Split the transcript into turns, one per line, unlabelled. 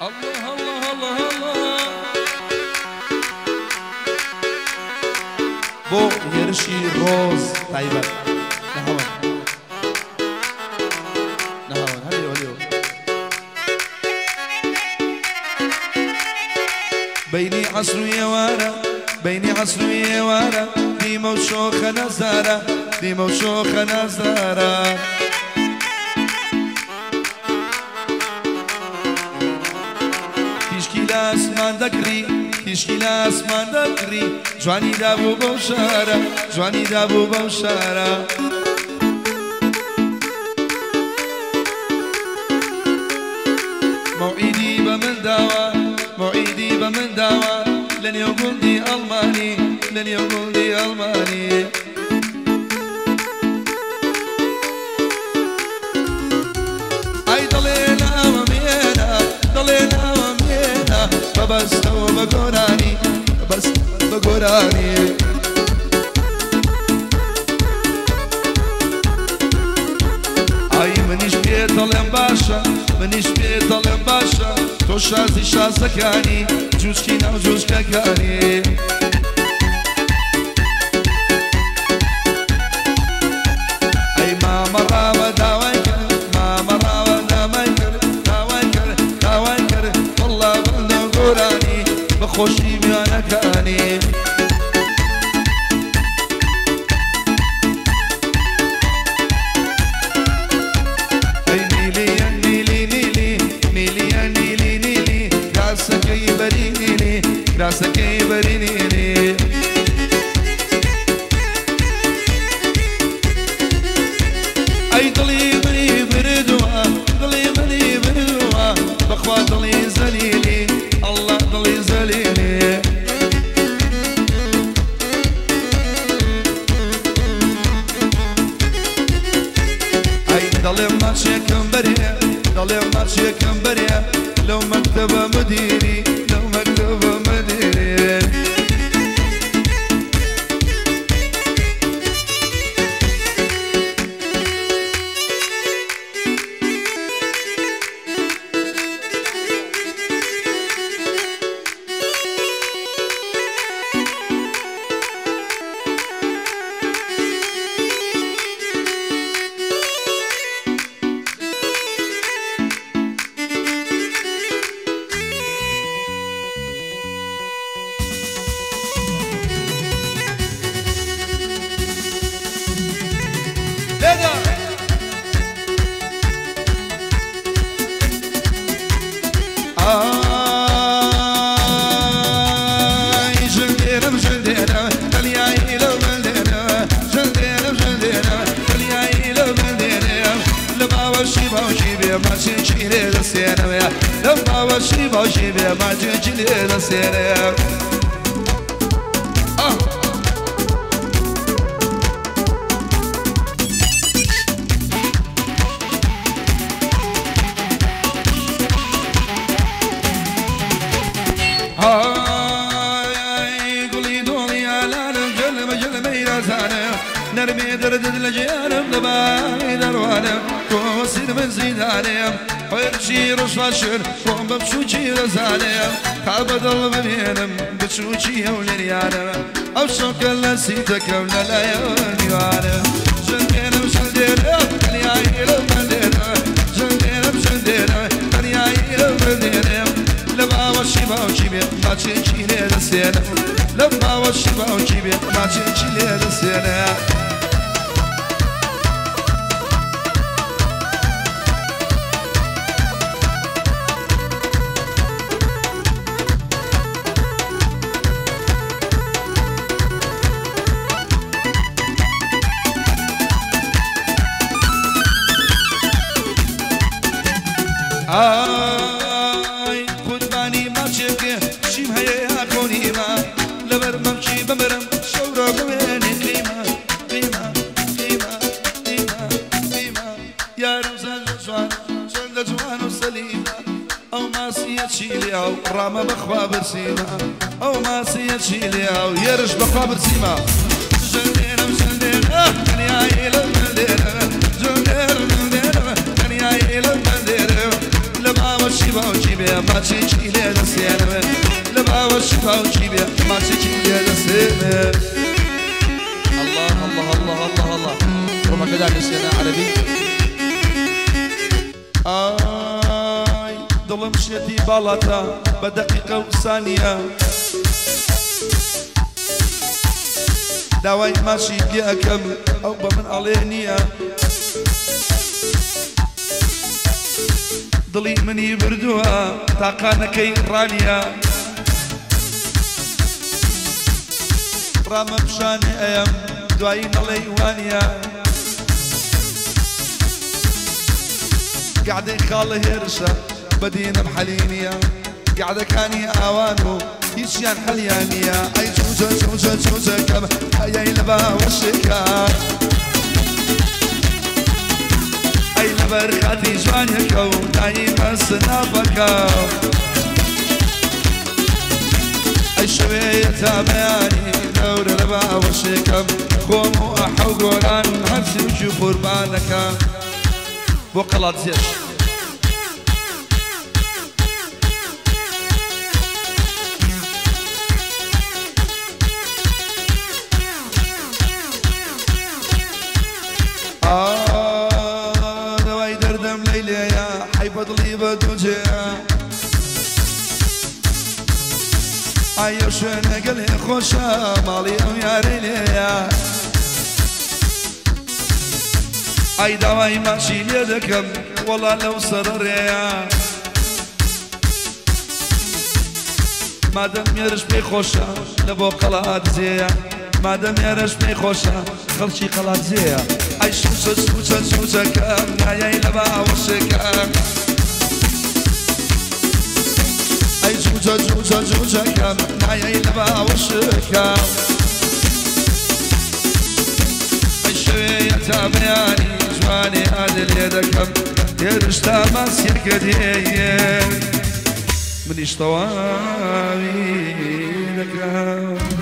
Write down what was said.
الله الله الله الله بو يرشي روز طيبة نهون هليو بيني عصر ويوارا بيني عصر ويوارا ديما وشوخ نزارة ديما وشوخ نزارة اسمان دکری تشکیل اسمان دکری جوانی دابو بوشارا جوانی دابو بوشارا موعدي بمن داوا موعدي بمن داوا لن يقول دي ألماني لن يقول دي ألماني أي ضلينا ومينا ضلينا بس تو بقراني بس بقراني اي منيش بيطلم باشا منيش بيطلم باشا تو شازي شازكاني جوز كينا وجوز كاكاني اي ما مرة وداويك ما مرة وداويك والله بقراني بخوشي بيانا كاني راسك يبريني اي ضلي بري بردوا ضلي بري بردوا بخوا ضلي زليلي الله ضلي زليلي اي ضلي ماشي كمبريا ضلي ماشي كمبريا لو مكتب مديري لو مكتب مديري نرمي درد الجيانم دباي دروانم توصير من زيدانم ويرشي رشاشر قوم بمشوشي رزانم خابد البنينم بتشوشي ولريانم او شوك لسيتك ولا لا يوانم جندينم جندينم تنيايلم مندينم جندينم جندينم تنيايلم مندينم لما وشيبا وشيبا ما تشيني لسينم لما وشيبا وشيبا ما تشيني لسينم آی قربانی ماچه شیم هیا کنیما لبر ممشی بمرم شورا گوینی قیما قیما قیما قیما قیما یارم زنجوان زنجوان و سلیما او ماسیه چیلی او رام بخوا برسیما او ماسیه چیلی او یرش بخوا برسیما جندیرم جندیرم کنیای لندیرم جندیرم جندیرم کنیای لندیرم لما وشي باوکی بێ ماچێکی لێ دەسێنمێ لە باوەشی باوکی بێ ماچێکی لێ دەسێنێ
الله الله الله الله الله ربما كذا نسينا عربي
ئای دڵم شێتی باڵاتە بە دەقیقە و سانیە داوای ماشی لێ ئەەکەم ئەو بە من ئەڵێ نییە دڵی منی بردووە تاقانەکەی ڕانیە ڕامە پیشانێ ئەم دوایی نەڵێی وانیە قعدەی خاڵە هێرشە بەدینم حەلی نییە قعدەکانی ئاوان و هیچیان حەلیان نییە ئەی جوجە جوجە جوجەکەم ئەیەی لە باوەشێکە ئەی لەبەر خاتی جوانیەکە و دایمە سناپەکە ئەی شەوەیە تا بەیانی دەورە لە باوەشێکەم خۆم و ئەحەو گۆران هەرچی وجو قوربانەکە بۆ قەڵات زێش دەوای دەردەم لەیلێیە حەی بەدڵی بە دووجێە ئایە شوێنە گەلێ خۆشە ماڵی ئەو یارەی لێیە ئای داوای ماشی لێ دەکەم وەڵا لەو سەرڕێیە مادەم مێرش پێی خۆشە لە بۆ قەڵات زێیە مادەم مێرش پێی خۆشە خەڵکی قەڵات زێیە ئەی شوچە سوچە سوچەکەم نایای لە باوەشێکەم ئەی جوجە جوجە جوجەکەم نایای لە باوەشێکەم ئەی شەوەیە تا بەیانی جوانی ئادر لێ دەکەم هێرشتا ماسیەکە دێیە منیش تەواوی دەکەم